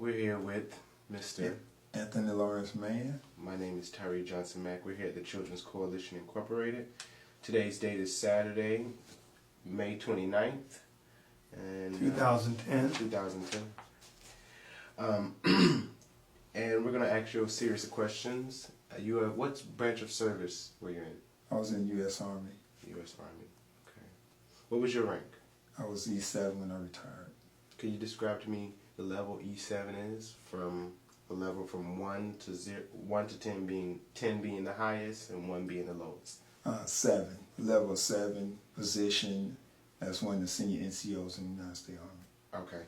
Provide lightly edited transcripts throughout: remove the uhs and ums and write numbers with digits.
We're here with Mr. Anthony Mann. My name is Tyree Johnson Mack. We're here at the Children's Coalition Incorporated. Today's date is Saturday, May 29th. And 2010. 2010. And we're going to ask you a series of questions. What branch of service were you in? I was in the U.S. Army. U.S. Army. Okay. What was your rank? I was E7 when I retired. Can you describe to me the level E7 is, from a level from 1 to 10 being the highest and 1 being the lowest? 7. Level 7 position as one of the senior NCOs in the United States Army. Okay.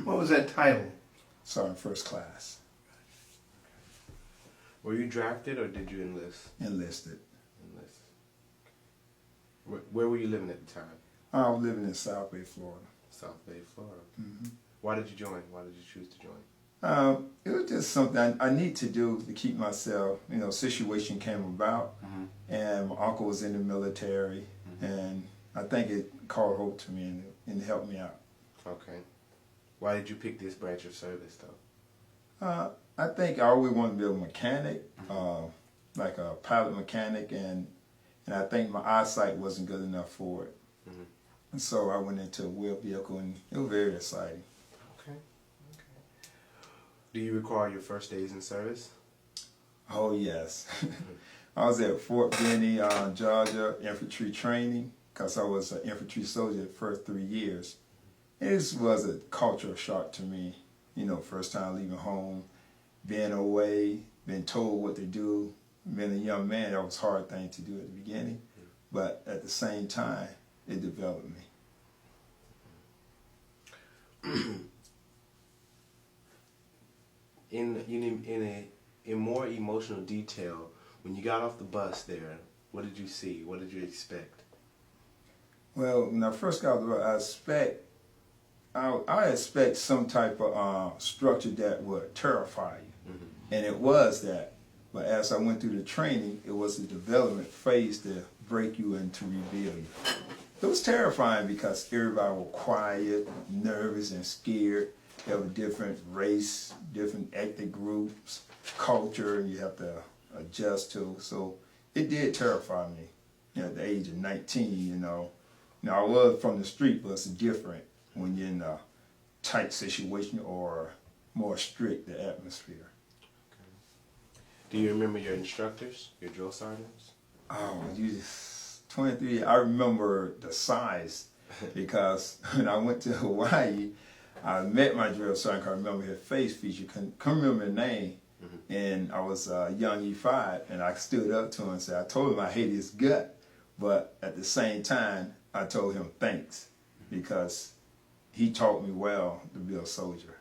What was that title? Sergeant First Class. Were you drafted or did you enlist? Enlisted. Enlist. Where were you living at the time? I was living in South Bay, Florida. South Bay, Florida. Mm-hmm. Why did you join? Why did you choose to join? It was just something I need to do to keep myself, situation came about, and my uncle was in the military, and I think it called hope to me and helped me out. Okay. Why did you pick this branch of service, though? I think I always wanted to be a mechanic, like a pilot mechanic, and I think my eyesight wasn't good enough for it. And so I went into a wheel vehicle, and it was very exciting. Okay. Do you recall your first days in service? Oh, yes. I was at Fort Benning, Georgia, infantry training, because I was an infantry soldier the first 3 years. It was a cultural shock to me, first time leaving home, being away, being told what to do. Being a young man, that was a hard thing to do at the beginning, but at the same time, it developed me. In more emotional detail, when you got off the bus there, what did you see? What did you expect? Well, when I first got off the bus, I expect some type of structure that would terrify you, and it was that. But as I went through the training, it was the development phase to break you and to reveal you. It was terrifying because everybody was quiet, nervous, and scared. There were different race, different ethnic groups, culture you have to adjust to. So it did terrify me at the age of 19, Now, I was from the street, but it's different when you're in a tight situation or more strict, the atmosphere. Okay. Do you remember your instructors, your drill sergeants? Oh, 23, I remember the size because when I went to Hawaii, I met my drill sergeant. I remember his face feature, couldn't remember his name, and I was a young E5, and I stood up to him and said, I told him I hate his gut, but at the same time, I told him thanks because he taught me well to be a soldier.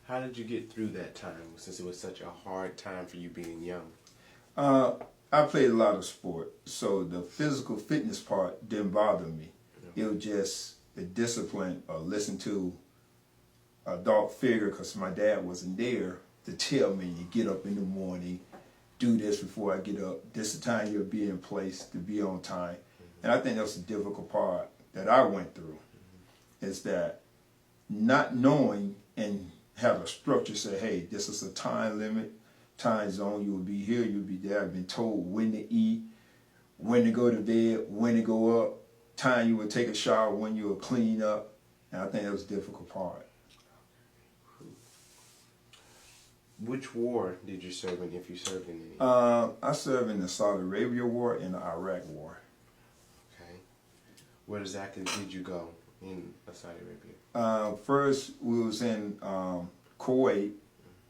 How did you get through that time, since it was such a hard time for you being young? I played a lot of sport, so the physical fitness part didn't bother me. It was just the discipline of listening to an adult figure, because my dad wasn't there to tell me, you get up in the morning, do this before I get up, this is the time you'll be in place to be on time. And I think that's the difficult part that I went through, is that not knowing and have a structure say, hey, this is a time limit, time zone, you will be here, you'll be there. I've been told when to eat, when to go to bed, when to go up, time you will take a shower, when you will clean up. And I think that was the difficult part. Which war did you serve in, if you served in any? I served in the Saudi Arabia War and the Iraq War. Okay. Where exactly did you go in Saudi Arabia? First, we was in Kuwait,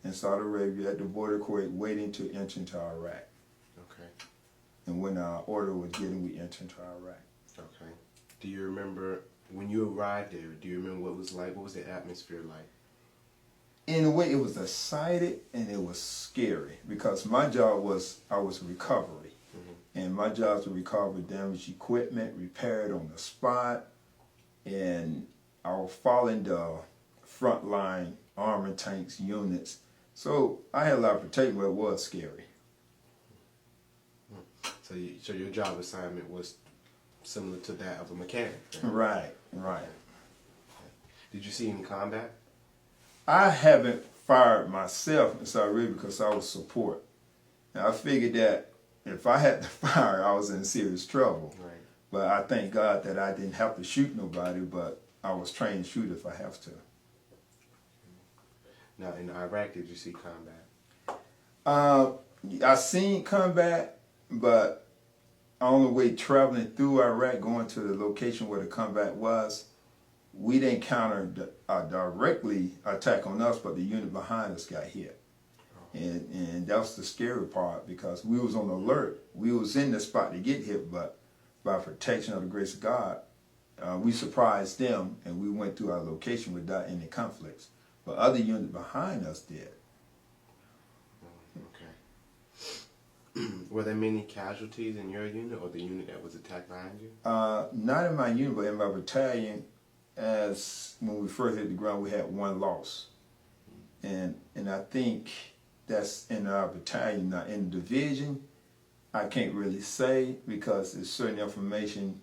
in Saudi Arabia, at the border of Kuwait, waiting to enter into Iraq. Okay. And when our order was given, we entered into Iraq. Okay. Do you remember, when you arrived there, do you remember what it was like? What was the atmosphere like? In a way, it was excited and it was scary because my job was, I was recovery. And my job was to recover damaged equipment, repair it on the spot, and I was following the frontline armor tanks units. So I had a lot of protection, but it was scary. So your job assignment was similar to that of a mechanic. Right, right. Did you see any combat? I haven't fired myself in Saudi Arabia because I was support. And I figured that if I had to fire, I was in serious trouble. Right. But I thank God that I didn't have to shoot nobody, but I was trained to shoot if I have to. Now, in Iraq, did you see combat? I seen combat, but on the way traveling through Iraq, going to the location where the combat was, we didn't counter directly attack on us, but the unit behind us got hit. And that was the scary part because we was on alert. We was in the spot to get hit, but by protection of the grace of God, we surprised them and we went through our location without any conflicts. But other units behind us did. Okay. Were there many casualties in your unit or the unit that was attacked behind you? Not in my unit, but in my battalion. As when we first hit the ground, we had one loss, and I think that's in our battalion. Now in the division, I can't really say because there's certain information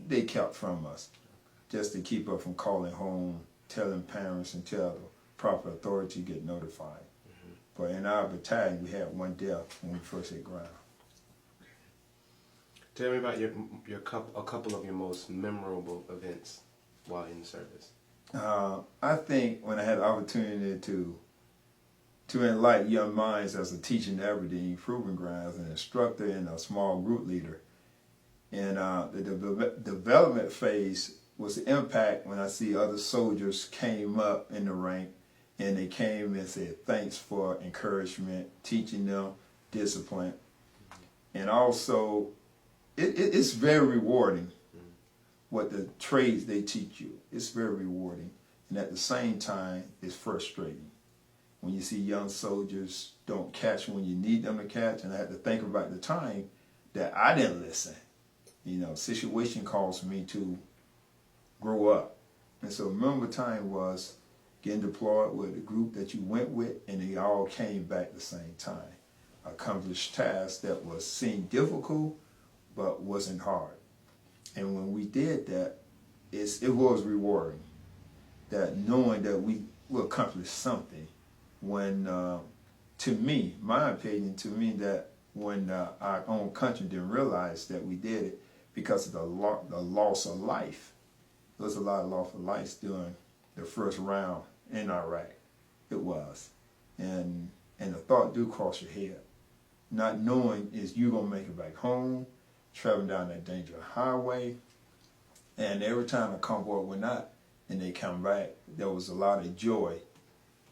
they kept from us, just to keep us from calling home, telling parents, and tell the proper authority to get notified. But in our battalion, we had one death when we first hit ground. Tell me about a couple of your most memorable events while in the service. I think when I had the opportunity to enlighten young minds as a teacher in Aberdeen Proving Grounds, an instructor and a small group leader, and the development phase was the impact when I see other soldiers came up in the rank and they came and said thanks for encouragement, teaching them discipline, and also it's very rewarding what the trades they teach you. It's very rewarding, and at the same time it's frustrating when you see young soldiers don't catch when you need them to catch. And I had to think about the time that I didn't listen. You know, situation caused me to grow up. And so remember time was getting deployed with a group that you went with and they all came back at the same time. Accomplished tasks that was seemed difficult but wasn't hard. And when we did that, it was rewarding. That knowing that we will accomplish something when, to me, my opinion, to me that when our own country didn't realize that we did it because of the loss of life. There was a lot of loss of life during the first round in Iraq. It was. And the thought do cross your head. Not knowing is you going to make it back home, traveling down that dangerous highway. And every time a convoy went out and they come back, there was a lot of joy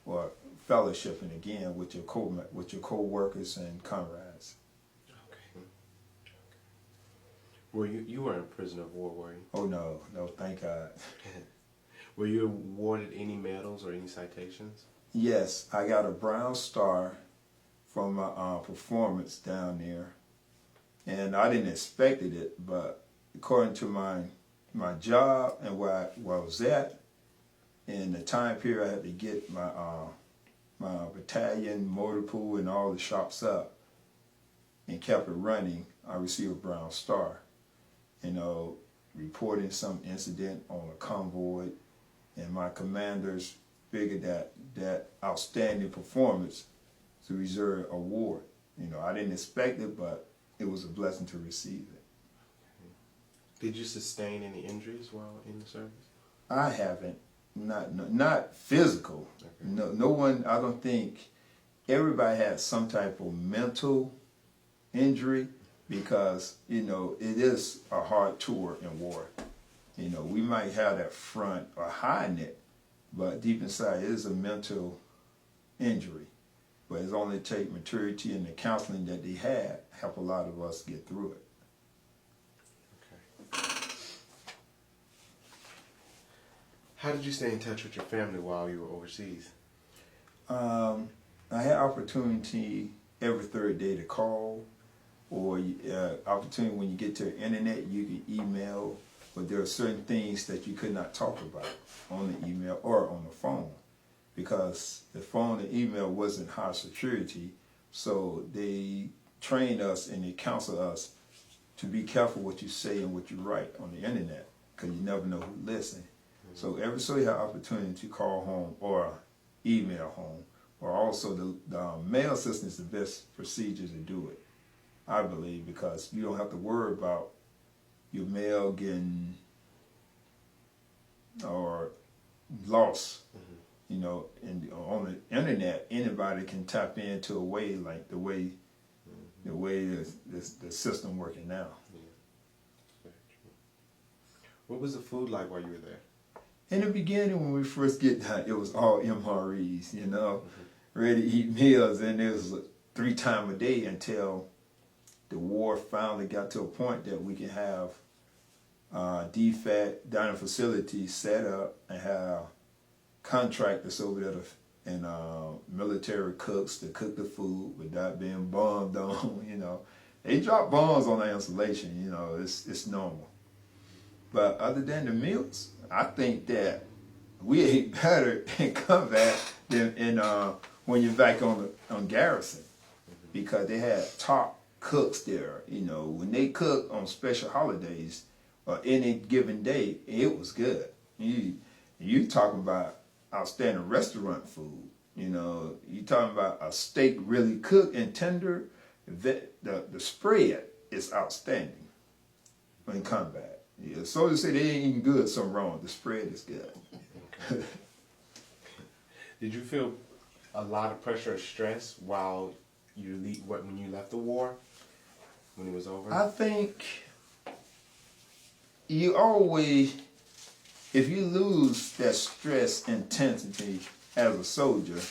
or fellowshipping again with your co-workers and comrades. Okay. Were you weren't a prisoner of war, were you? Oh no, thank God. Were you awarded any medals or any citations? Yes, I got a Brown Star from my performance down there, and I didn't expect it, but according to my job and where I was at, in the time period I had to get my battalion, motor pool, and all the shops up, and kept it running, I received a Brown Star. You know, reporting some incident on a convoy, and my commanders figured that outstanding performance to reserve award. You know, I didn't expect it, but it was a blessing to receive it. Did you sustain any injuries while in the service? I haven't. Not physical. Okay. No one. I don't think everybody has some type of mental injury because you know it is a hard tour in war. You know, we might have that front or hiding it, but deep inside it is a mental injury. But it's only take maturity and the counseling that they had help a lot of us get through it. How did you stay in touch with your family while you were overseas? I had opportunity every third day to call, or opportunity when you get to the internet, you can email, but there are certain things that you could not talk about on the email or on the phone because the phone and email wasn't high security, so they trained us and they counseled us to be careful what you say and what you write on the internet because you never know who's listening. So every so you have opportunity to call home or email home, or also the mail system is the best procedure to do it, I believe, because you don't have to worry about your mail getting or lost. You know, and on the internet, anybody can tap into a way like the way the system working now. Yeah. What was the food like while you were there? In the beginning, when we first get down, it was all MREs, you know, ready to eat meals, and it was 3 times a day until the war finally got to a point that we can have DFAT dining facilities set up and have contractors over there and military cooks to cook the food without being bombed on. You know, they drop bombs on the installation. You know, it's normal. But other than the meals, I think that we ate better in combat than when you're back on garrison, because they had top cooks there. You know, when they cook on special holidays or any given day, it was good. You talking about outstanding restaurant food. You know, you talking about a steak really cooked and tender. The spread is outstanding in combat. Yeah, soldiers say they ain't eating good, something wrong. The spread is good. Okay. Did you feel a lot of pressure or stress while when you left the war, when it was over? I think you always, if you lose that stress intensity as a soldier,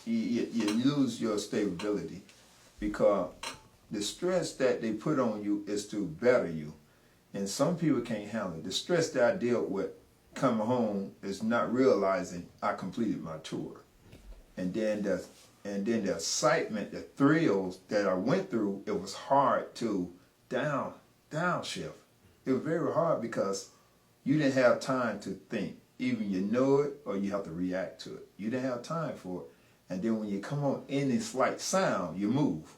you lose your stability, because the stress that they put on you is to better you. And some people can't handle it. The stress that I dealt with coming home is not realizing I completed my tour. And then the excitement, the thrills that I went through, it was hard to downshift. It was very hard because you didn't have time to think. Either you know it or you have to react to it. You didn't have time for it. And then when you come on any slight sound, you move.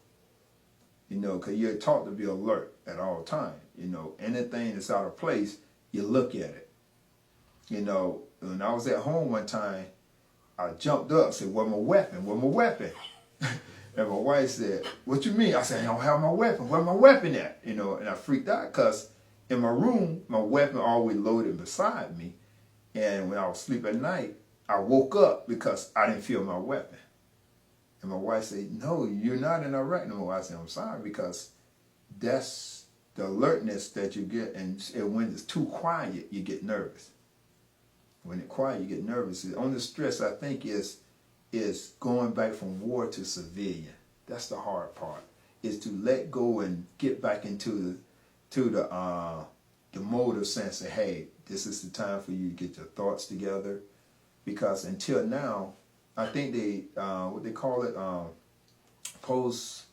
You know, because you're taught to be alert at all times. You know, anything that's out of place, you look at it. You know, when I was at home one time, I jumped up, said, "Where's my weapon? Where's my weapon?" And my wife said, "What you mean?" I said, "I don't have my weapon. Where's my weapon at?" You know, and I freaked out because in my room, my weapon always loaded beside me. And when I was asleep at night, I woke up because I didn't feel my weapon. And my wife said, "No, you're not in Iraq no more." I said, "I'm sorry," because that's the alertness that you get. And when it's too quiet, you get nervous. When it's quiet, you get nervous. The only stress, I think, is going back from war to civilian. That's the hard part, is to let go and get back into the mode of saying, "Hey, this is the time for you to get your thoughts together." Because until now, I think they what they call it post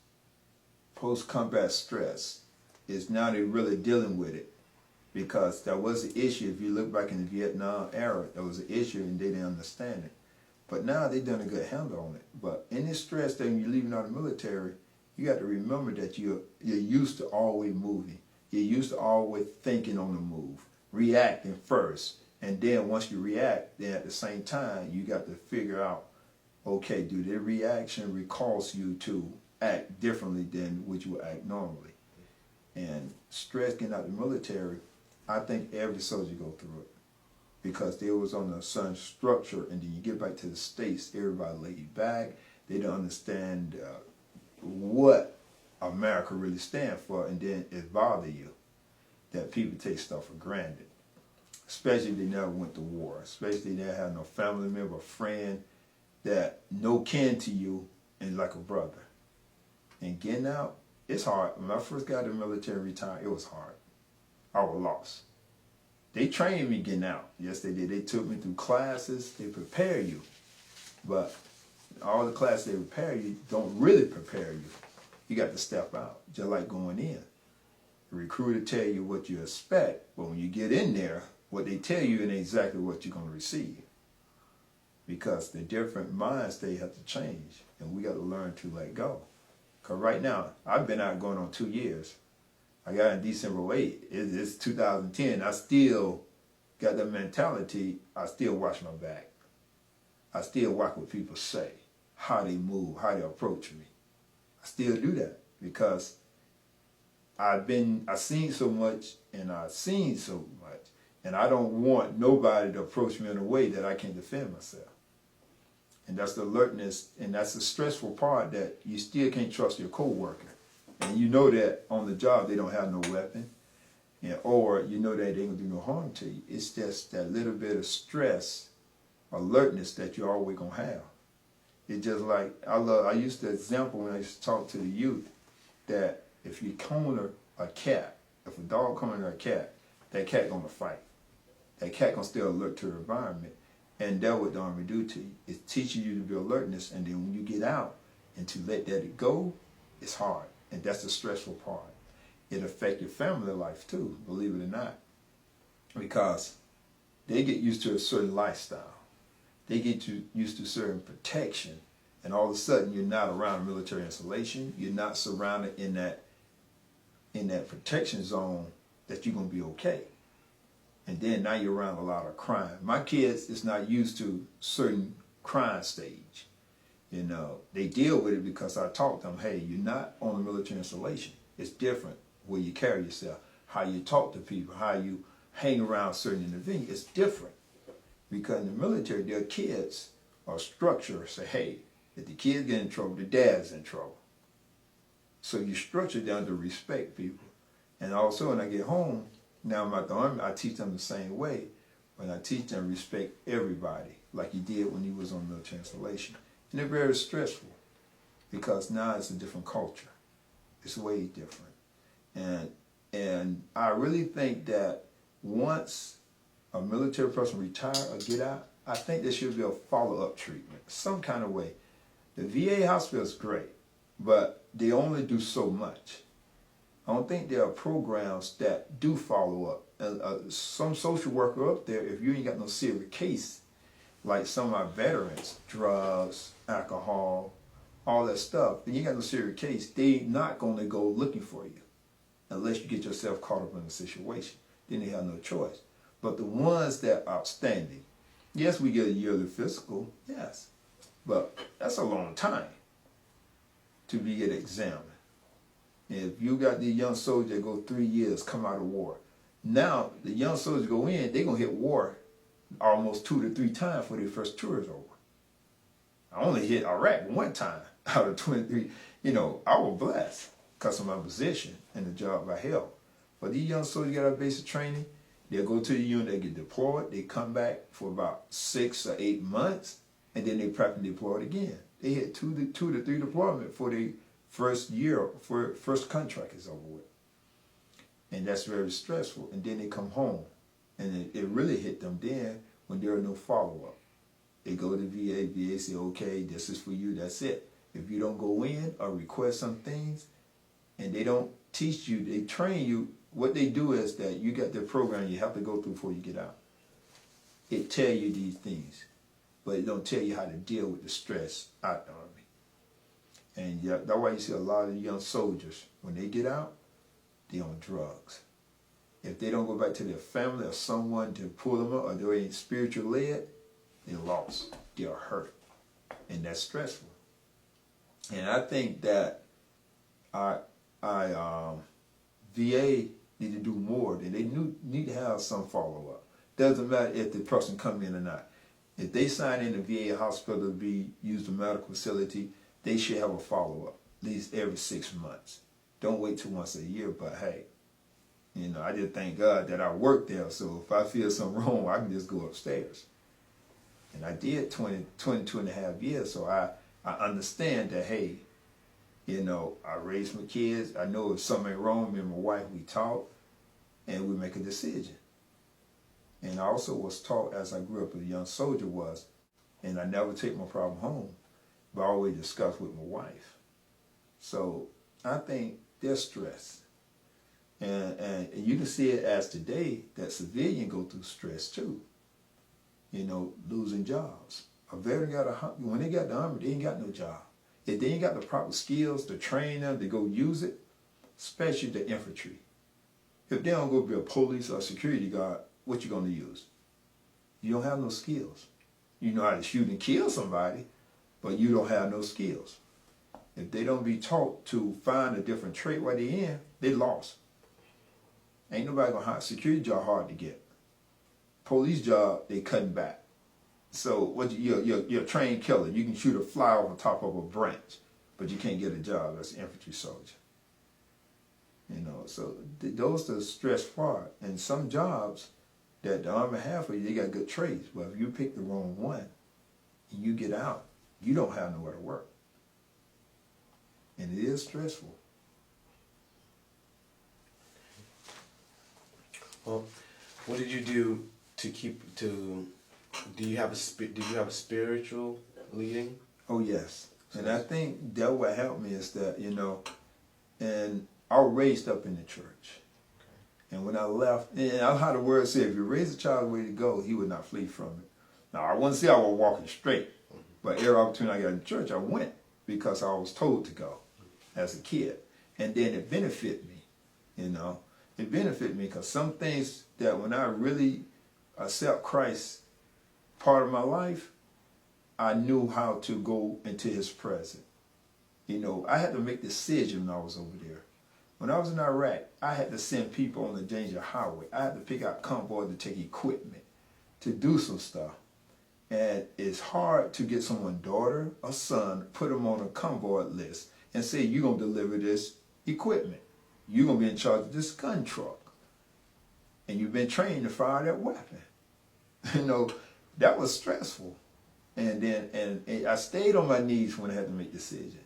combat stress is now they're really dealing with it, because that was an issue. If you look back in the Vietnam era, there was an issue and they didn't understand it. But now they've done a good handle on it. But in this stress that when you're leaving out of the military, you got to remember that you're used to always moving. You're used to always thinking on the move, reacting first. And then once you react, then at the same time, you got to figure out, okay, do their reaction cause you to act differently than what you would act normally? And stress getting out of the military, I think every soldier go through it, because they was on a certain structure, and then you get back to the States, everybody laid back. They don't understand what America really stands for, and then it bothers you that people take stuff for granted, especially if they never went to war, especially if they have no family member, friend that no kin to you and like a brother. And getting out, it's hard. When I first got in the military and retired, it was hard. I was lost. They trained me getting out. Yes, they did. They took me through classes. They prepare you. But all the classes they prepare you don't really prepare you. You got to step out, just like going in. The recruiter tell you what you expect, but when you get in there, what they tell you ain't exactly what you're going to receive. Because the different minds, they have to change. And we got to learn to let go. Because right now, I've been out going on 2 years. I got in December 8. It's 2010. I still got that mentality, I still watch my back. I still watch what people say, how they move, how they approach me. I still do that because I've seen so much and I've seen so much, and I don't want nobody to approach me in a way that I can't defend myself. And that's the alertness, and that's the stressful part, that you still can't trust your coworker. And you know that on the job they don't have no weapon, or you know that they ain't gonna do no harm to you. It's just that little bit of stress, alertness that you're always gonna have. It's just like, I used the example when I used to talk to the youth, that if you corner a cat, if a dog corner a cat, that cat gonna fight. That cat gonna stay alert to the environment. And that's what the Army do to you. It's teaching you to be alertness, and then when you get out and to let that go, it's hard. And that's the stressful part. It affects your family life too, believe it or not. Because they get used to a certain lifestyle. They get used to certain protection. And all of a sudden you're not around military installation. You're not surrounded in that protection zone that you're gonna be okay. And then now you're around a lot of crime. My kids is not used to certain crime stage. You know, they deal with it because I taught them, hey, you're not on a military installation. It's different where you carry yourself, how you talk to people, how you hang around certain individuals. It's different. Because in the military, their kids are structured. Say, hey, if the kids get in trouble, the dad's in trouble. So you structure them to respect people. And also when I get home, now I'm at the Army, I teach them the same way. When I teach them, respect everybody, like you did when you was on military installation. And they're very stressful because now it's a different culture. It's way different. And I really think that once a military person retire or get out, I think there should be a follow-up treatment, some kind of way. The VA hospital is great, but they only do so much. I don't think there are programs that do follow up. Some social worker up there, if you ain't got no serious case, like some of our veterans, drugs, alcohol, all that stuff, then you ain't got no serious case, they not going to go looking for you unless you get yourself caught up in a situation. Then they have no choice. But the ones that are outstanding, yes, we get a yearly physical, yes, but that's a long time to be get examined. If you got these young soldiers that go 3 years, come out of war, now the young soldiers go in, they're going to hit war almost 2 to 3 times before their first tour is over. I only hit Iraq one time out of 23. You know, I was blessed because of my position and the job I held. But these young soldiers get out of basic training, they'll go to the unit, they get deployed, they come back for about 6 or 8 months, and then they prep and deployed again. They hit 2 to 3 deployment for their first year, for first contract is over with. And that's very stressful. And then they come home. And it really hit them then when there are no follow-up. They go to VA, VA say, okay, this is for you, that's it. If you don't go in or request some things, and they don't teach you, they train you, what they do is that you got their program you have to go through before you get out. It tell you these things, but it don't tell you how to deal with the stress out the Army. And that's why you see a lot of young soldiers, when they get out, they on drugs. If they don't go back to their family or someone to pull them up, or they ain't spiritual led, they're lost, they're hurt. And that's stressful. And I think that VA need to do more. They need to have some follow-up. Doesn't matter if the person come in or not. If they sign in the VA hospital to be used a medical facility, they should have a follow-up, at least every 6 months. Don't wait till once a year, but hey, you know, I just thank God that I work there, so if I feel something wrong, I can just go upstairs. And I did 22 and a half years, so I understand that, hey, you know, I raised my kids. I know if something ain't wrong, me and my wife, we talk, and we make a decision. And I also was taught as I grew up as a young soldier was, and I never take my problem home, but I always discuss with my wife. So I think they're stressed. And you can see it as today that civilians go through stress too. You know, losing jobs. A veteran when they got the Army, they ain't got no job. If they ain't got the proper skills to train them to go use it, especially the infantry. If they don't go be a police or a security guard, what you gonna use? You don't have no skills. You know how to shoot and kill somebody, but you don't have no skills. If they don't be taught to find a different trade while they're in, they lost. Ain't nobody gonna hire. Security job hard to get. Police job, they cutting back. So what you're a trained killer. You can shoot a fly off the top of a branch, but you can't get a job as an infantry soldier. You know, so those are the stress part. And some jobs that the Army have for you, they got good trades. But if you pick the wrong one and you get out, you don't have nowhere to work. And it is stressful. Well, what did you do to keep to? Do you have a spiritual leading? Oh yes, and I think that what helped me is that, you know, and I was raised up in the church, and when I left, and I how the word said, if you raise a child where to go, he would not flee from it. Now I wouldn't say I was walking straight, but every opportunity I got in church, I went because I was told to go as a kid, and then it benefited me, you know. It benefited me because some things that when I really accept Christ part of my life, I knew how to go into his presence. You know, I had to make decisions when I was over there. When I was in Iraq, I had to send people on the danger highway. I had to pick out convoy to take equipment, to do some stuff. And it's hard to get someone's daughter or son, put them on a convoy list and say, you're going to deliver this equipment. You're going to be in charge of this gun truck. And you've been trained to fire that weapon. You know, that was stressful. And then and I stayed on my knees when I had to make decisions.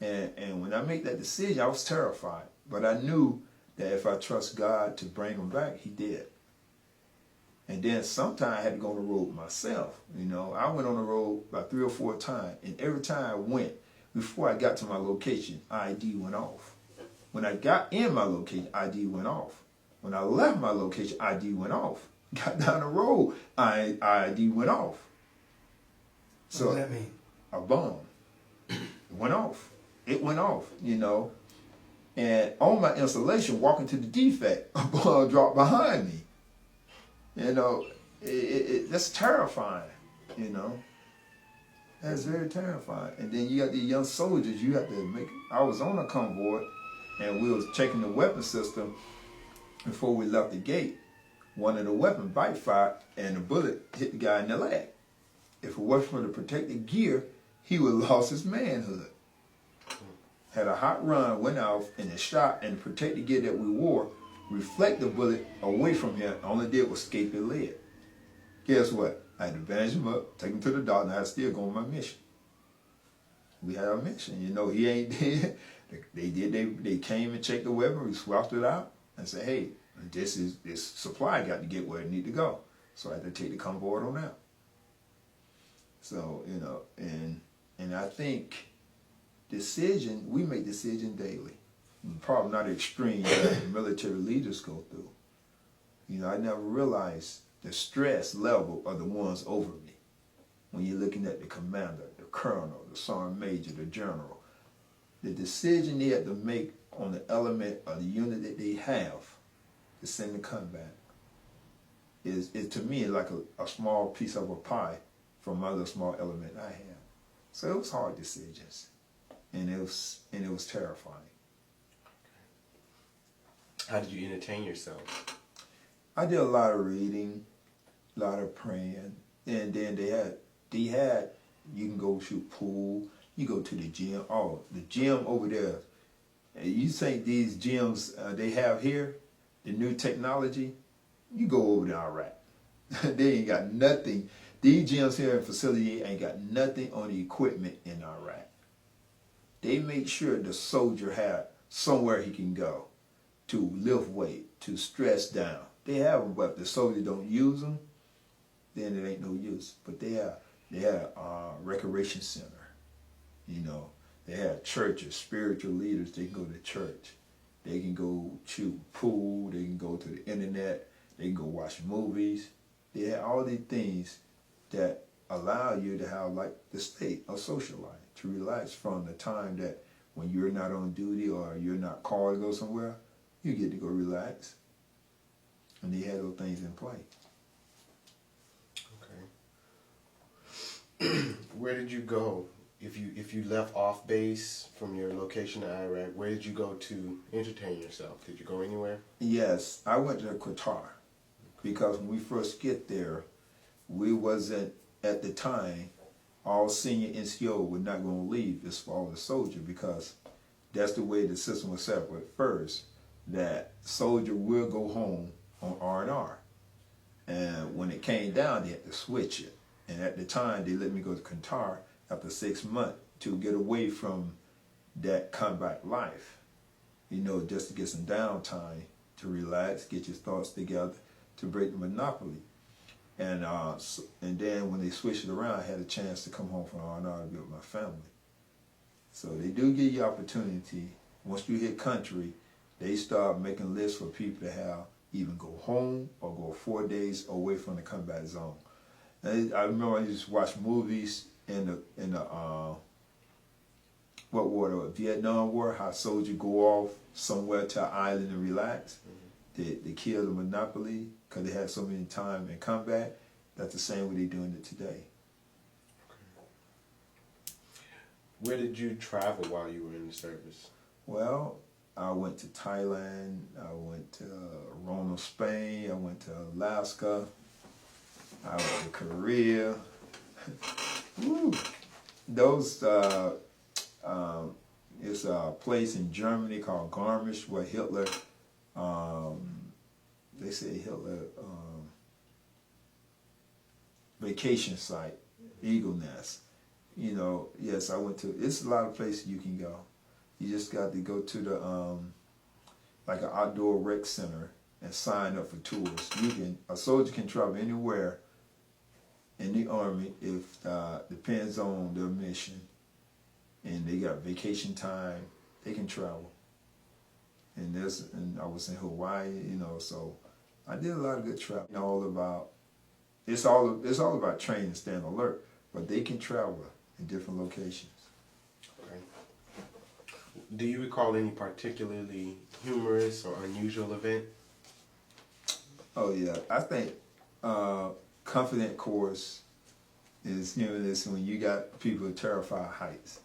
And when I made that decision, I was terrified. But I knew that if I trust God to bring them back, he did. And then sometimes I had to go on the road myself. You know, I went on the road about 3 or 4 times. And every time I went, before I got to my location, ID went off. When I got in my location, ID went off. When I left my location, ID went off. Got down the road, ID went off. So What does that mean? A bomb. It went off. It went off, you know. And on my installation, walking to the defect, a bomb dropped behind me. You know, that's terrifying, you know. That's very terrifying. And then you got these young soldiers, you have to make, I was on a convoy, and we was checking the weapon system before we left the gate. One of the weapons backfired, and the bullet hit the guy in the leg. If it wasn't for the protective gear, he would have lost his manhood. Had a hot run, went off, and the shot and the protective gear that we wore reflect the bullet away from him. All it did was escape his leg. Guess what? I had to bandage him up, take him to the doctor, and I had to still go on my mission. We had our mission. You know, he ain't dead. They came and checked the weapon, we swapped it out, and said, hey, this supply got to get where it need to go. So I had to take the convoy on out. So, you know, and I think we make decisions daily. Probably not extreme that the military leaders go through. You know, I never realized the stress level of the ones over me. When you're looking at the commander, the colonel, the sergeant major, the general, the decision they have to make on the element of the unit that they have to send the combat is to me like a small piece of a pie from my little small element I have. So it was hard decisions, and it was terrifying. How did you entertain yourself? I did a lot of reading, a lot of praying, and then they had you can go shoot pool, you go to the gym. Oh, the gym over there. You think these gyms they have here, the new technology, you go over to Iraq. They ain't got nothing. These gyms here in facility ain't got nothing on the equipment in Iraq. They make sure the soldier had somewhere he can go to lift weight, to stress down. They have them, but if the soldier don't use them, then it ain't no use. But they have a recreation center. You know, they have churches, spiritual leaders. They can go to church. They can go shoot pool. They can go to the internet. They can go watch movies. They have all these things that allow you to have like the state of social life, to relax from the time that when you're not on duty or you're not called to go somewhere, you get to go relax. And they had those things in play. Where did you go? If you left off base from your location in Iraq, where did you go to entertain yourself? Did you go anywhere? Yes, I went to Qatar because when we first get there, we wasn't at the time. All senior NCO were not going to leave as far as soldier because that's the way the system was set up at first. That soldier will go home on R&R, and when it came down, they had to switch it. And at the time, they let me go to Qatar after 6 months to get away from that combat life, just to get some downtime, to relax, get your thoughts together, to break the monopoly. And then when they switched it around, I had a chance to come home from R&R to be with my family. So they do give you opportunity. Once you hit country, they start making lists for people to have even go home or go 4 days away from the combat zone. And I remember I used to watch movies in the what war, the Vietnam War, how soldiers go off somewhere to an island and relax. They kill the monopoly because they had so many time in combat. That's the same way they're doing it today. Where did you travel while you were in the service? Well, I went to Thailand, I went to Rome, Spain, I went to Alaska, I went to Korea. Woo. Those, it's a place in Germany called Garmisch where Hitler, they say Hitler, vacation site, Eagle Nest. Yes, I went to, it's a lot of places you can go. You just got to go to the, like an outdoor rec center and sign up for tours. A soldier can travel anywhere in the Army if, depends on their mission. And they got vacation time, they can travel. And I was in Hawaii, so I did a lot of good travel. It's all about training and staying alert, but they can travel in different locations. Okay. Do you recall any particularly humorous or unusual event? Oh yeah, I think confident course is humorous when you got people terrified of heights,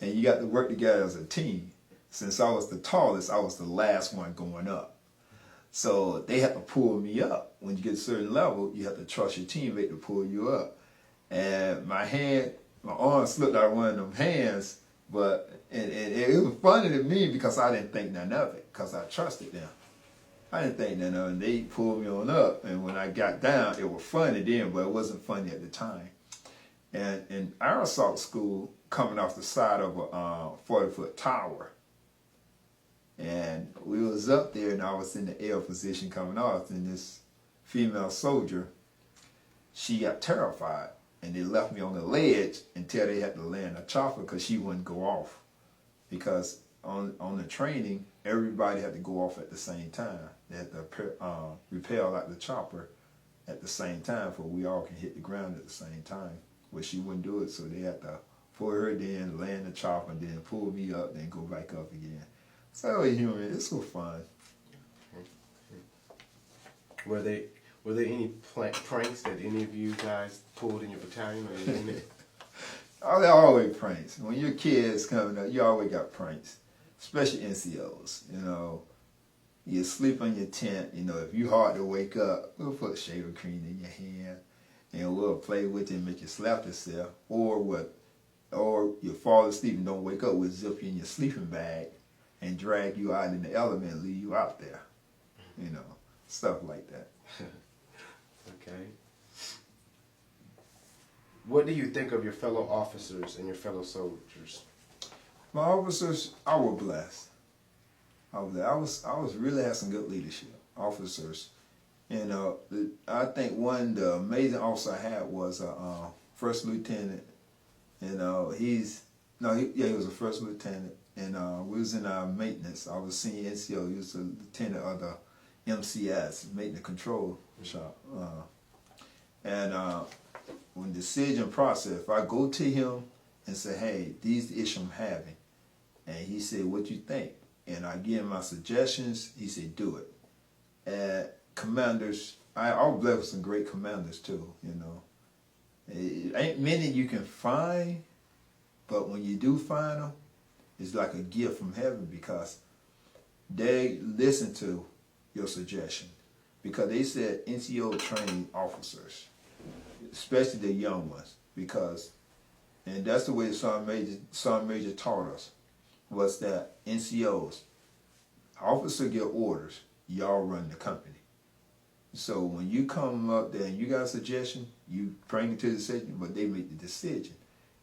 and you got to work together as a team. Since I was the tallest, I was the last one going up. So they had to pull me up. When you get a certain level, you have to trust your teammate to pull you up. And my arm slipped out of one of them hands, but it was funny to me because I didn't think none of it, because I trusted them. I didn't think none of it. And they pulled me on up, and when I got down, it was funny then, but it wasn't funny at the time. And in air assault school, coming off the side of a 40-foot tower, and we was up there, and I was in the air position coming off, and this female soldier, she got terrified, and they left me on the ledge until they had to land a chopper because she wouldn't go off. Because on the training, everybody had to go off at the same time. They had to repel out the chopper at the same time, for we all can hit the ground at the same time. Well, she wouldn't do it, so they had to pull her in, land the chopper, and then pull me up, then go back up again. So it's so fun. Were there any pranks that any of you guys pulled in your battalion or in it? Oh, there are always pranks. When your kids coming up, you always got pranks, especially NCOs. You sleep in your tent. If you hard to wake up, we'll put shaving cream in your hand, and we'll play with it and make you slap yourself. Or you fall asleep and don't wake up, we'll zip you in your sleeping bag and drag you out in the element and leave you out there. Stuff like that. Okay. What do you think of your fellow officers and your fellow soldiers? My officers, I was blessed. I was really had some good leadership. Officers, I think the amazing officer I had was a first lieutenant. He was a first lieutenant, and we was in our maintenance. I was senior NCO. He was a lieutenant of the MCS, maintenance control shop. When decision process, if I go to him and say, hey, these are the issues I'm having, and he said, what you think? And I give him my suggestions, he said, do it. Commanders, I was blessed with some great commanders too, It ain't many you can find, but when you do find them, it's like a gift from heaven because they listen to your suggestion. Because they said NCO trained officers, especially the young ones, and that's the way the Sergeant Major taught us, was that NCOs, officer get orders, y'all run the company. So when you come up there and you got a suggestion, you bring it to the decision, but they make the decision.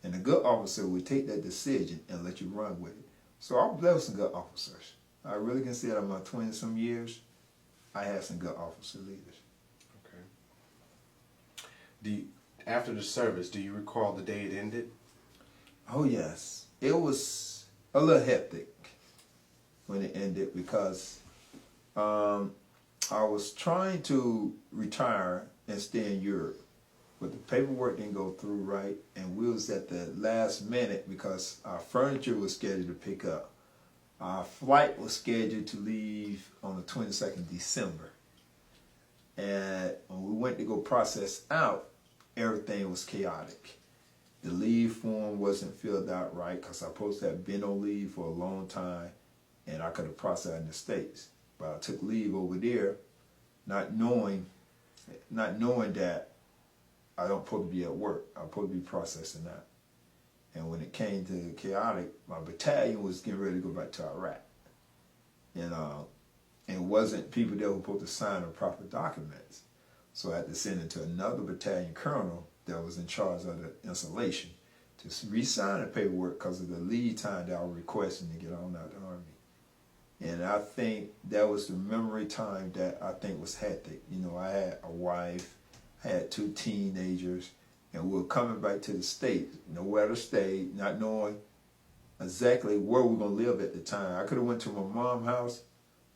And a good officer would take that decision and let you run with it. So I was blessed with some good officers. I really can say that in my 20-some years, I had some good officer leaders. Okay. After the service, do you recall the day it ended? Oh yes. It was a little hectic when it ended because I was trying to retire and stay in Europe, but the paperwork didn't go through right, and we was at the last minute because our furniture was scheduled to pick up. Our flight was scheduled to leave on the 22nd December, and when we went to go process out, everything was chaotic. The leave form wasn't filled out right because I was supposed to have been on leave for a long time, and I could have processed in the States. But I took leave over there, not knowing that I don't supposed to be at work. I'm supposed to be processing that. And when it came to chaotic, my battalion was getting ready to go back to Iraq. And it wasn't people that were supposed to sign the proper documents. So I had to send it to another battalion colonel that was in charge of the installation to re-sign the paperwork because of the lead time that I was requesting to get on out of the Army. And I think that was the memory time that I think was hectic. You know, I had a wife, I had 2 teenagers, and we were coming back to the States, nowhere to stay, not knowing exactly where we were going to live at the time. I could have went to my mom's house,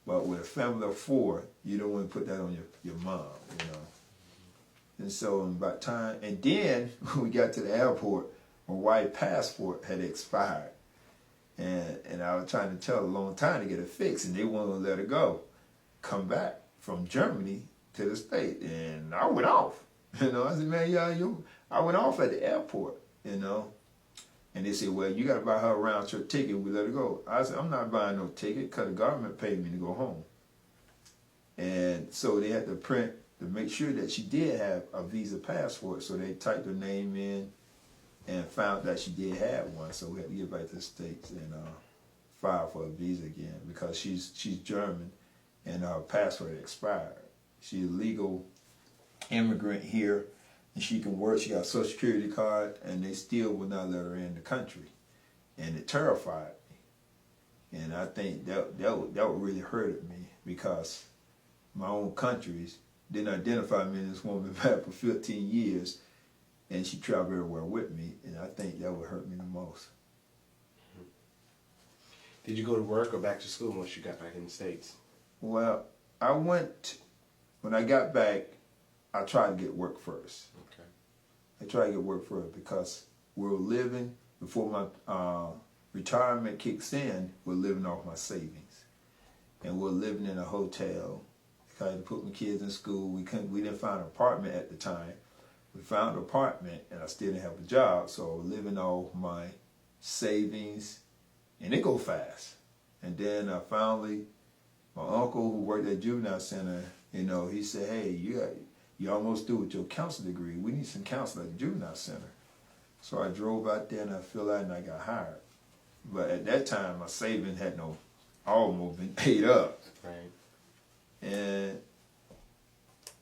but with a family of 4, you don't want to put that on your mom, you know. And so about time, and then when we got to the airport, my wife's passport had expired. And I was trying to tell a long time to get it fixed, and they wouldn't let her go. Come back from Germany to the States, and I went off. You know, I said, man, I went off at the airport, you know. And they said, well, you got to buy her a round trip ticket. We let her go. I said, I'm not buying no ticket because the government paid me to go home. And so they had to print to make sure that she did have a visa passport. So they typed her name in and found that she did have one. So we had to get back to the States and file for a visa again because she's German and her passport expired. She's a legal immigrant here, and she can work. She got a Social Security card, and they still would not let her in the country, and it terrified me. And I think that really hurted me because my own countries didn't identify me as this woman back for 15 years, and she traveled everywhere with me, and I think that would hurt me the most. Did you go to work or back to school once you got back in the States? Well, when I got back, I tried to get work first. Okay. I tried to get work first because we were living, before my retirement kicks in, we're living off my savings. And we're living in a hotel. I had to put my kids in school. We didn't find an apartment at the time. We found an apartment, and I still didn't have a job, so I was living off my savings, and it go fast. And then finally, my uncle who worked at Juvenile Center, you know, he said, hey, you almost through with your counseling degree. We need some counselors at the Juvenile Center. So I drove out there and I filled out and I got hired. But at that time, my savings had almost been paid up. Right.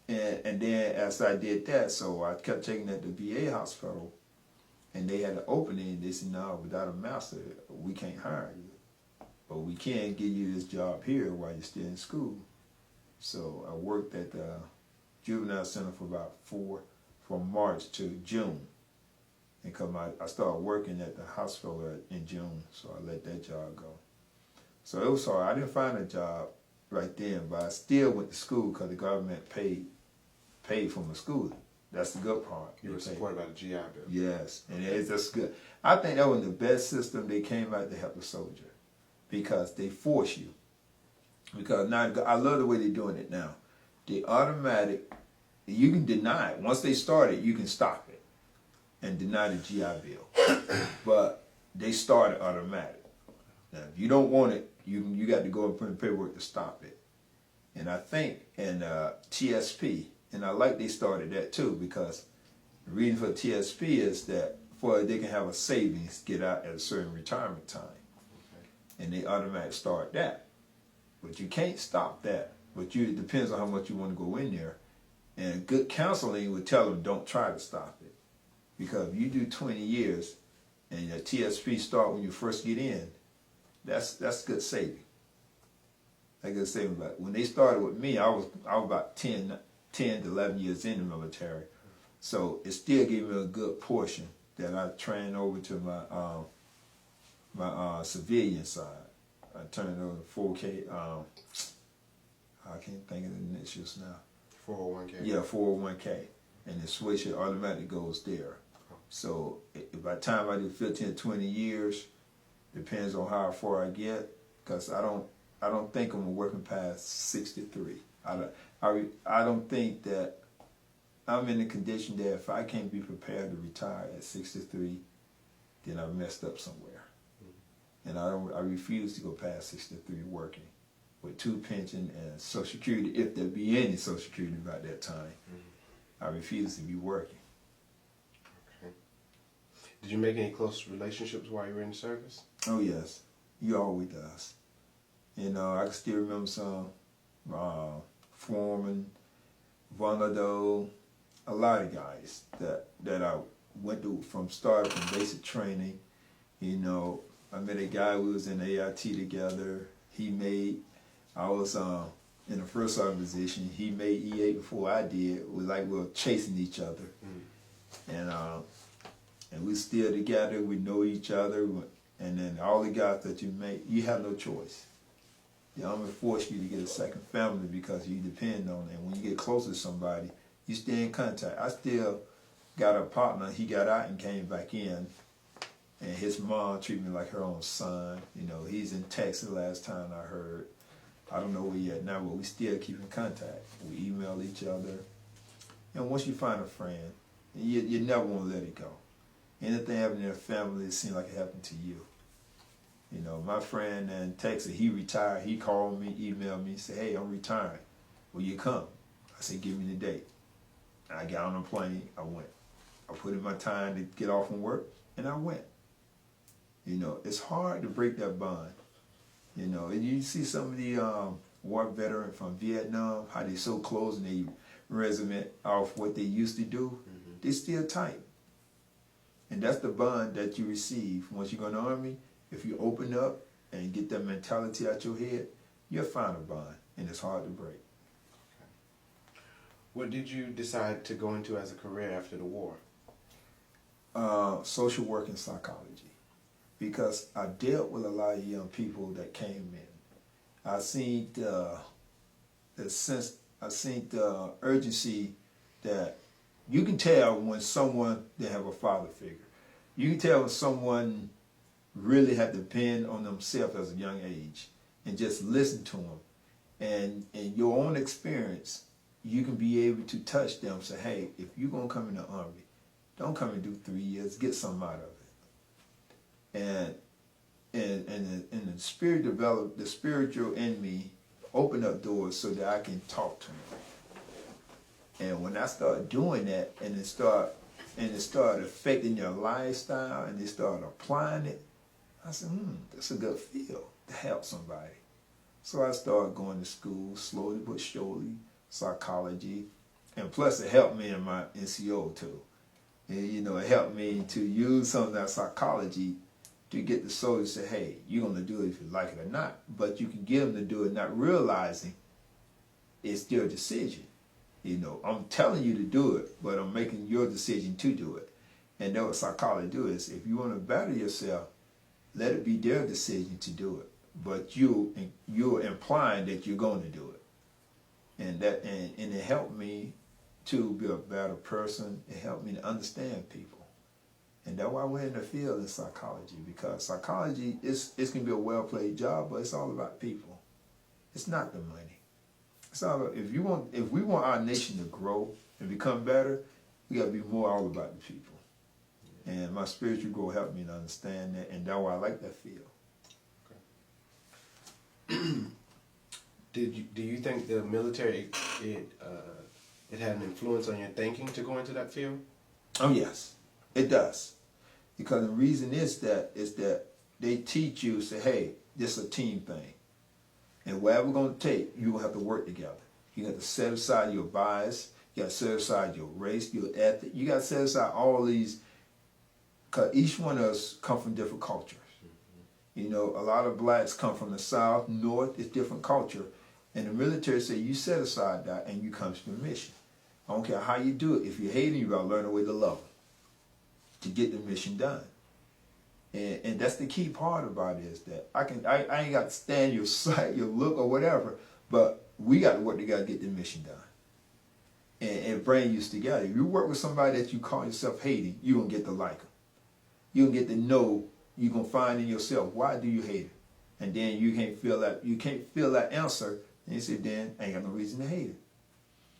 And then as I did that, so I kept taking it to VA hospital, and they had an opening. They said, no, without a master, we can't hire you. But we can give you this job here while you're still in school. So I worked at the Juvenile Center for about from March to June. And I started working at the hospital in June, so I let that job go. So it was hard. I didn't find a job right then, but I still went to school because the government paid for my schooling. That's the good part. You were supported by the GI Bill. Yes, and it's just good. I think that was the best system they came out to help the soldier because they force you. Because now, I love the way they're doing it now. They automatic, you can deny it. Once they start it, you can stop it. and deny the GI Bill. But they started automatic. Now, if you don't want it, you got to go and put in paperwork to stop it. And I think in TSP, and I like they started that too, because the reason for TSP is that they can have a savings, get out at a certain retirement time. Okay. And they automatically start that. But you can't stop that. But it depends on how much you want to go in there. And good counseling would tell them don't try to stop it. Because if you do 20 years and your TSP start when you first get in, that's good saving. Like I said, when they started with me, I was about 10 to 11 years in the military. So it still gave me a good portion that I trained over to my civilian side. I turned over to 4K. I can't think of the initials now. 401k. Yeah, 401k, and the switch it automatically goes there. So by the time I do 15 to 20 years, depends on how far I get, because I don't think I'm working past 63. I don't think that I'm in a condition that if I can't be prepared to retire at 63, then I've messed up somewhere. And I refuse to go past 63 working with 2 pension and Social Security, if there be any Social Security by that time. I refuse to be working. Okay. Did you make any close relationships while you were in the service? Oh yes, you always does. I can still remember some Foreman, Vonado, a lot of guys that I went through from basic training. I met a guy, we was in AIT together. I was in the first sergeant position. He made E8 before I did. It was like we were chasing each other. And we still together, we know each other. And then all the guys that you make, you have no choice. The Army force you to get a second family because you depend on it. And when you get close to somebody, you stay in contact. I still got a partner. He got out and came back in. And his mom treated me like her own son. He's in Texas last time I heard. I don't know where he at now, but we still keep in contact. We email each other. And once you find a friend, you never want to let it go. Anything happening in your family, it seems like it happened to you. My friend in Texas, he retired. He called me, emailed me, said, "Hey, I'm retiring. Will you come?" I said, "Give me the date." And I got on a plane. I went. I put in my time to get off from work, and I went. It's hard to break that bond. And you see some of the war veterans from Vietnam, how they so close and they resume off what they used to do. They still tight. And that's the bond that you receive once you go in the Army. If you open up and get that mentality out your head, you'll find a bond, and it's hard to break. Okay. What did you decide to go into as a career after the war? Social work and psychology. Because I dealt with a lot of young people that came in. I seen the urgency that you can tell when someone they have a father figure. You can tell when someone really had to depend on themselves as a young age and just listen to them. And in your own experience, you can be able to touch them and say, "Hey, if you're going to come in the Army, don't come and do 3 years, get something out of it." And the spirit developed, the spiritual in me opened up doors so that I can talk to them. And when I started doing that, and it started affecting their lifestyle, and they started applying it, I said, that's a good feel to help somebody. So I started going to school, slowly but surely, psychology, and plus it helped me in my NCO too. And it helped me to use some of that psychology to get the soldiers to say, "Hey, you're going to do it if you like it or not." But you can get them to do it not realizing it's their decision. I'm telling you to do it, but I'm making your decision to do it. And that's what psychology do is, if you want to better yourself, let it be their decision to do it. But you're implying that you're going to do it. And it helped me to be a better person. It helped me to understand people. And that's why I went in the field in psychology, because psychology it's going to be a well-played job, but it's all about people. It's not the money. It's all about, if we want our nation to grow and become better, we got to be more all about the people. And my spiritual growth helped me to understand that, and that's why I like that field. Do you think the military it had an influence on your thinking to go into that field? Oh yes, it does. Because the reason is that they teach you, say, hey, this is a team thing. And whatever we're going to take, you're going to have to work together. You got to set aside your bias. You got to set aside your race, your ethic. You got to set aside all these, because each one of us come from different cultures. You know, a lot of blacks come from the South, North, it's different culture. And the military say you set aside that and you come to the mission. I don't care how you do it. If you're hating, you got to learn a way to love them to get the mission done. And that's the key part about it, is that I ain't got to stand your sight, your look, or whatever, but we got to work together to get the mission done. And bring you together. If you work with somebody that you call yourself hating, you're going to get to like them. You're going to get to know, you're going to find in yourself, why do you hate it? And then you can't feel that answer, and you say, then I ain't got no reason to hate it.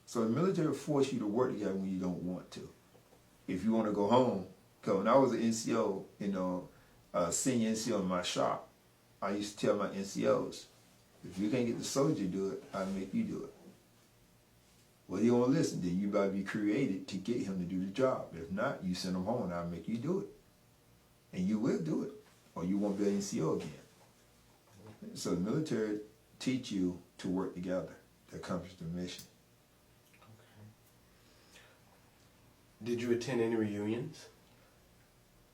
So the military will force you to work together when you don't want to. If you want to go home, because when I was an NCO, you know, senior NCO in my shop, I used to tell my NCOs, if you can't get the soldier to do it, I'll make you do it. Well, you don't listen, then you better be created to get him to do the job. If not, you send him home and I'll make you do it. And you will do it, or you won't be an NCO again. So the military teach you to work together to accomplish the mission. Okay. Did you attend any reunions?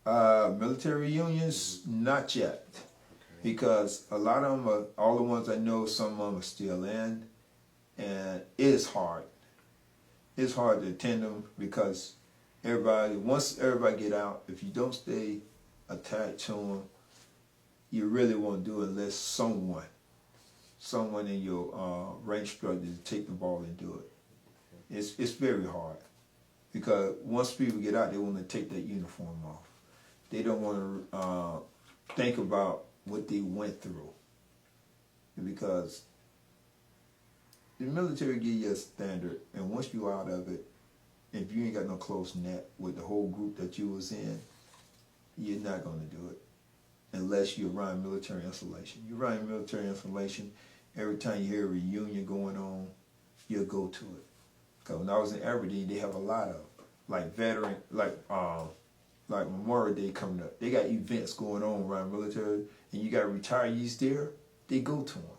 Military reunions, not yet. Okay. Because a lot of them are, all the ones I know, some of them are still in, and it is hard. It's hard to attend them because once everybody get out, if you don't stay attached to them, you really won't do it unless someone in your rank structure to take the ball and do it. It's very hard because once people get out, they want to take that uniform off. They don't want to think about what they went through, because the military give you a standard, and once you're out of it, if you ain't got no close net with the whole group that you was in, you're not going to do it unless you're around military installation. You're around military installation, every time you hear a reunion going on, you'll go to it. Because when I was in Aberdeen, they have a lot of, like veteran, like Memorial Day coming up. They got events going on around military, and you got retirees there, they go to them.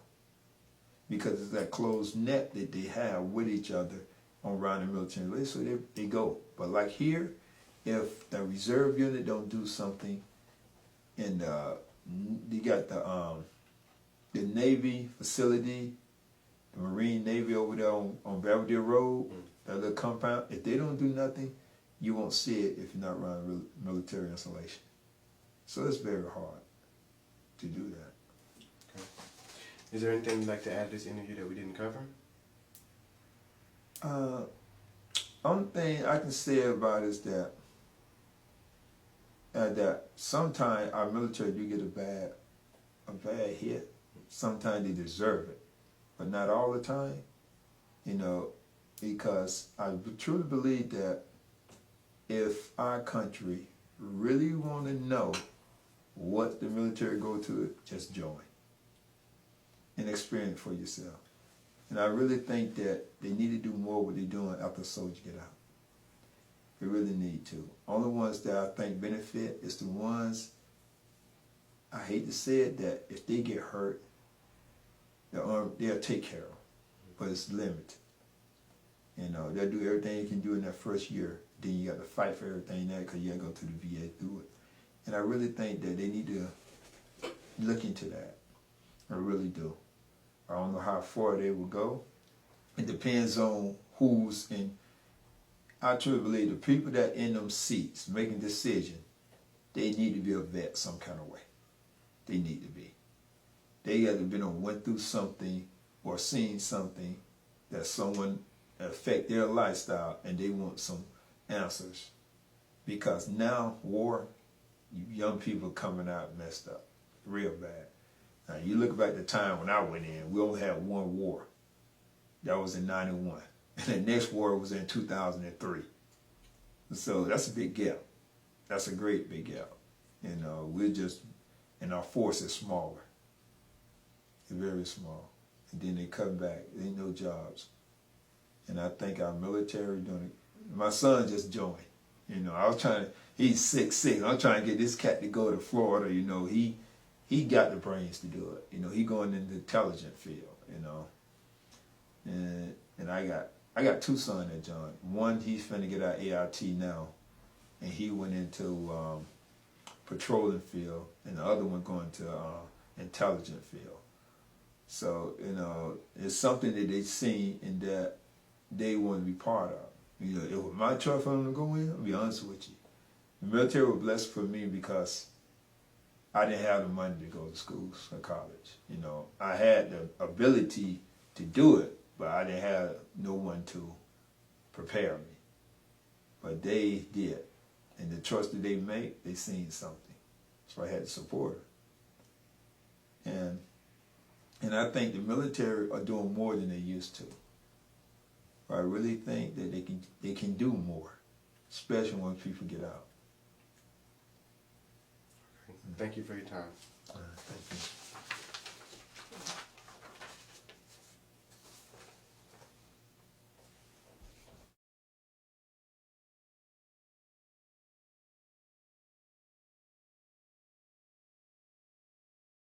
Because it's that closed net that they have with each other around the military, so they go. But like here, if the reserve unit don't do something, and you got the Navy facility, the Marine Navy over there on Belvedere Road, that little compound, if they don't do nothing, you won't see it if you're not around military installation. So it's very hard to do that. Okay. Is there anything you'd like to add to this interview that we didn't cover? Only thing I can say about it is that sometimes our military do get a bad hit. Sometimes they deserve it, but not all the time. You know, because I truly believe that if our country really want to know what the military go to, just join and experience for yourself. And I really think that they need to do more what they're doing after soldiers get out. They really need to. Only ones that I think benefit is the ones, I hate to say it, that if they get hurt, they'll take care of them, but it's limited. You know, they'll do everything you can do in that first year. Then you got to fight for everything there because you got to go to the VA through it. And I really think that they need to look into that. I really do. I don't know how far they will go. It depends on who's in. I truly believe the people that in them seats making decisions, they need to be a vet some kind of way. They need to be. They got to be went through something or seen something that someone affect their lifestyle, and they want some answers. Because now war, young people coming out messed up, real bad. Now you look back at the time when I went in, we only had one war. That was in 91. And the next war was in 2003. So that's a big gap. that's a great big gap. You know, we're just, and our force is smaller. It's very small. And then they cut back. There ain't no jobs. And I think our military doing it. My son just joined. You know, I was trying to, he's 6'6". I'm trying to get this cat to go to Florida. You know, he got the brains to do it. You know, he going in the intelligent field, you know. And I got two sons that joined. One, he's finna get out AIT now. And he went into patrolling field. And the other one going to intelligent field. So, you know, it's something that they seen and that they want to be part of. You know, it was my choice for them to go in, I'll be honest with you. The military was blessed for me because I didn't have the money to go to school or college. You know, I had the ability to do it, but I didn't have no one to prepare me. But they did. And the choice that they made, they seen something. So I had to support her. And I think the military are doing more than they used to. I really think that they can do more, especially when people get out. Thank you for your time. Thank you.